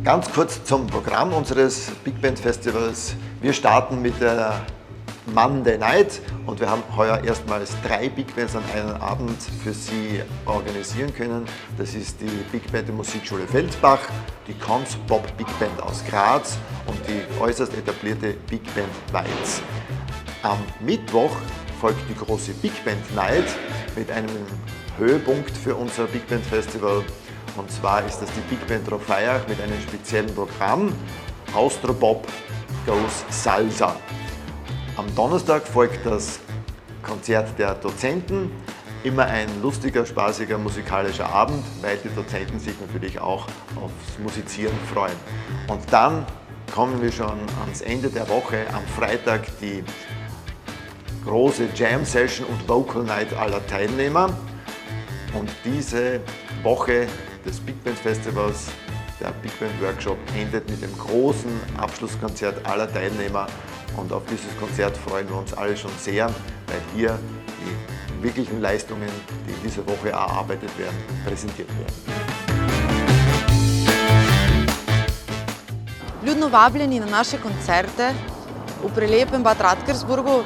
Ganz kurz zum Programm unseres Big Band Festivals. Wir starten mit der Monday Night und wir haben heuer erstmals 3 Big Bands an einem Abend für Sie organisieren können. Das ist die Big Band der Musikschule Feldbach, die Cons Pop Big Band aus Graz und die äußerst etablierte Big Band Weiz. Am Mittwoch folgt die große Big Band Night mit einem Höhepunkt für unser Big Band Festival. Und zwar ist das die Big Band Rofeiach mit einem speziellen Programm Austropop Goes Salsa. Am Donnerstag folgt das Konzert der Dozenten. Immer ein lustiger, spaßiger musikalischer Abend, weil die Dozenten sich natürlich auch aufs Musizieren freuen. Und dann kommen wir schon ans Ende der Woche. Am Freitag die große Jam Session und Vocal Night aller Teilnehmer. Und diese Woche des Big Band Festivals, der Big Band Workshop, endet mit dem großen Abschlusskonzert aller Teilnehmer. Und auf dieses Konzert freuen wir uns alle schon sehr, weil hier die wirklichen Leistungen, die in dieser Woche erarbeitet werden, präsentiert werden. Ljudno vabljeni na naše koncerte v prelepem Bad Radkersburgu.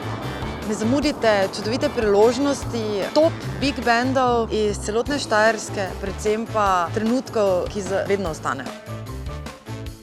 Ne zamudite čudovite priložnosti top big bandov iz celotne Štajerske, predvsem pa trenutkov, ki vedno ostanejo.